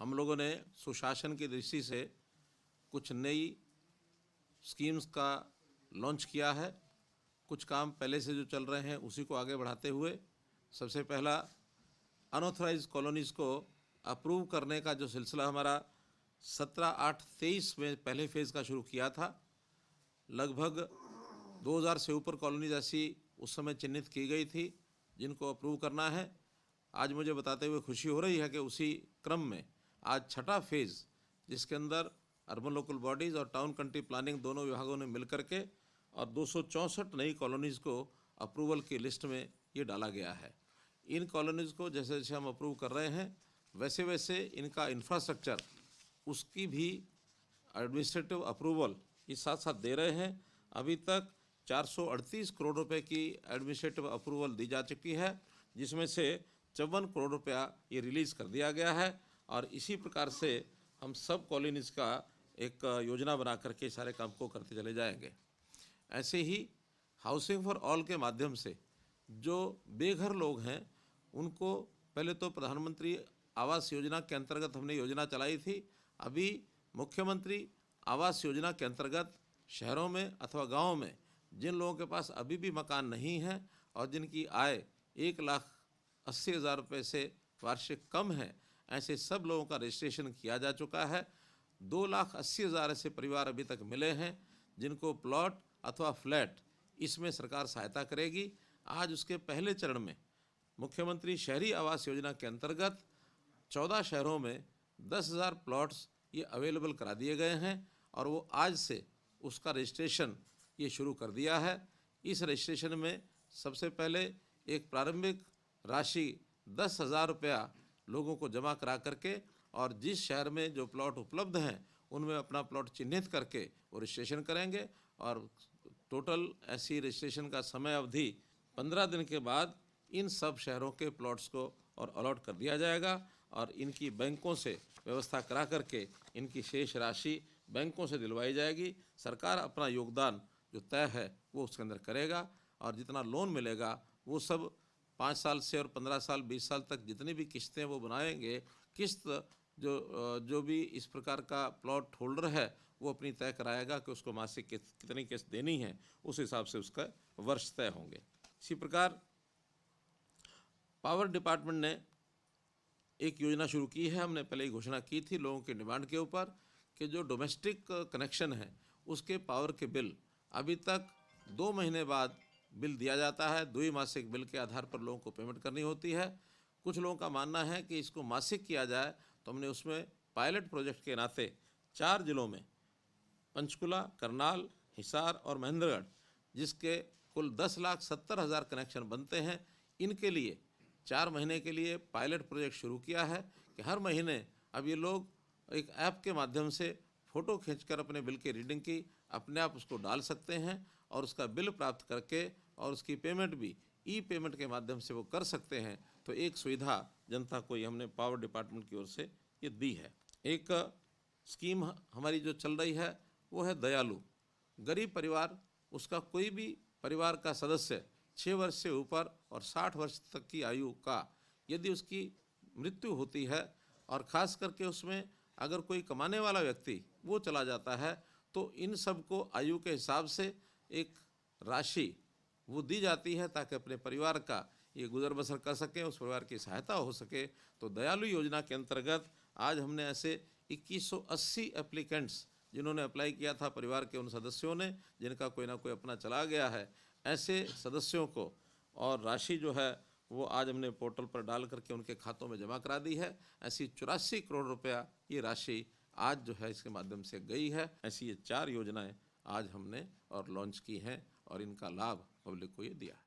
हम लोगों ने सुशासन की दृष्टि से कुछ नई स्कीम्स का लॉन्च किया है। कुछ काम पहले से जो चल रहे हैं उसी को आगे बढ़ाते हुए सबसे पहला अनऑथराइज्ड कॉलोनीज़ को अप्रूव करने का जो सिलसिला हमारा 17/8/23 में पहले फेज़ का शुरू किया था। लगभग 2000 से ऊपर कॉलोनीज ऐसी उस समय चिन्हित की गई थी जिनको अप्रूव करना है। आज मुझे बताते हुए खुशी हो रही है कि उसी क्रम में आज छठा फेज़, जिसके अंदर अर्बन लोकल बॉडीज़ और टाउन कंट्री प्लानिंग दोनों विभागों ने मिलकर के और 264 नई कॉलोनीज़ को अप्रूवल की लिस्ट में ये डाला गया है। इन कॉलोनीज़ को जैसे जैसे हम अप्रूव कर रहे हैं वैसे वैसे इनका इंफ्रास्ट्रक्चर, उसकी भी एडमिनिस्ट्रेटिव अप्रूवल ये साथ साथ दे रहे हैं। अभी तक 438 करोड़ रुपए की एडमिनिस्ट्रेटिव अप्रूवल दी जा चुकी है, जिसमें से 54 करोड़ रुपया ये रिलीज़ कर दिया गया है। और इसी प्रकार से हम सब कॉलोनीज़ का एक योजना बना करके सारे काम को करते चले जाएंगे। ऐसे ही हाउसिंग फॉर ऑल के माध्यम से जो बेघर लोग हैं उनको पहले तो प्रधानमंत्री आवास योजना के अंतर्गत हमने योजना चलाई थी। अभी मुख्यमंत्री आवास योजना के अंतर्गत शहरों में अथवा गाँव में जिन लोगों के पास अभी भी मकान नहीं है और जिनकी आय 1,80,000 रुपये से वार्षिक कम है, ऐसे सब लोगों का रजिस्ट्रेशन किया जा चुका है। 2,80,000 ऐसे परिवार अभी तक मिले हैं जिनको प्लॉट अथवा फ्लैट इसमें सरकार सहायता करेगी। आज उसके पहले चरण में मुख्यमंत्री शहरी आवास योजना के अंतर्गत 14 शहरों में 10,000 प्लॉट्स ये अवेलेबल करा दिए गए हैं और वो आज से उसका रजिस्ट्रेशन ये शुरू कर दिया है। इस रजिस्ट्रेशन में सबसे पहले एक प्रारंभिक राशि 10,000 रुपया लोगों को जमा करा करके और जिस शहर में जो प्लॉट उपलब्ध हैं उनमें अपना प्लॉट चिन्हित करके वो रजिस्ट्रेशन करेंगे और टोटल ऐसी रजिस्ट्रेशन का समय अवधि 15 दिन के बाद इन सब शहरों के प्लॉट्स को और अलॉट कर दिया जाएगा और इनकी बैंकों से व्यवस्था करा करके इनकी शेष राशि बैंकों से दिलवाई जाएगी। सरकार अपना योगदान जो तय है वो उसके अंदर करेगा और जितना लोन मिलेगा वो सब 5 साल से और 15 साल 20 साल तक जितनी भी किस्तें वो बनाएंगे, किस्त जो भी इस प्रकार का प्लॉट होल्डर है वो अपनी तय कराएगा कि उसको मासिक कितनी किस्त देनी है, उस हिसाब से उसका वर्ष तय होंगे। इसी प्रकार पावर डिपार्टमेंट ने एक योजना शुरू की है। हमने पहले ही घोषणा की थी लोगों की डिमांड के ऊपर कि जो डोमेस्टिक कनेक्शन है उसके पावर के बिल अभी तक 2 महीने बाद बिल दिया जाता है। 2 मासिक बिल के आधार पर लोगों को पेमेंट करनी होती है। कुछ लोगों का मानना है कि इसको मासिक किया जाए, तो हमने उसमें पायलट प्रोजेक्ट के नाते 4 जिलों में पंचकुला, करनाल, हिसार और महेंद्रगढ़, जिसके कुल 10,70,000 कनेक्शन बनते हैं, इनके लिए 4 महीने के लिए पायलट प्रोजेक्ट शुरू किया है कि हर महीने अब ये लोग एक ऐप के माध्यम से फ़ोटो खींचकर अपने बिल की रीडिंग की अपने आप उसको डाल सकते हैं और उसका बिल प्राप्त करके और उसकी पेमेंट भी ई पेमेंट के माध्यम से वो कर सकते हैं। तो एक सुविधा जनता को ये हमने पावर डिपार्टमेंट की ओर से ये दी है। एक स्कीम हमारी जो चल रही है वो है दयालु। गरीब परिवार, उसका कोई भी परिवार का सदस्य 6 वर्ष से ऊपर और 60 वर्ष तक की आयु का यदि उसकी मृत्यु होती है और ख़ास करके उसमें अगर कोई कमाने वाला व्यक्ति वो चला जाता है, तो इन सब को आयु के हिसाब से एक राशि वो दी जाती है ताकि अपने परिवार का ये गुजर बसर कर सकें, उस परिवार की सहायता हो सके। तो दयालु योजना के अंतर्गत आज हमने ऐसे 2180 एप्लीकेंट्स जिन्होंने अप्लाई किया था, परिवार के उन सदस्यों ने जिनका कोई ना कोई अपना चला गया है, ऐसे सदस्यों को और राशि जो है वो आज हमने पोर्टल पर डाल करके उनके खातों में जमा करा दी है। ऐसी 84 करोड़ रुपया ये राशि आज जो है इसके माध्यम से गई है। ऐसी ये 4 योजनाएं आज हमने और लॉन्च की हैं और इनका लाभ पब्लिक को ये दिया है।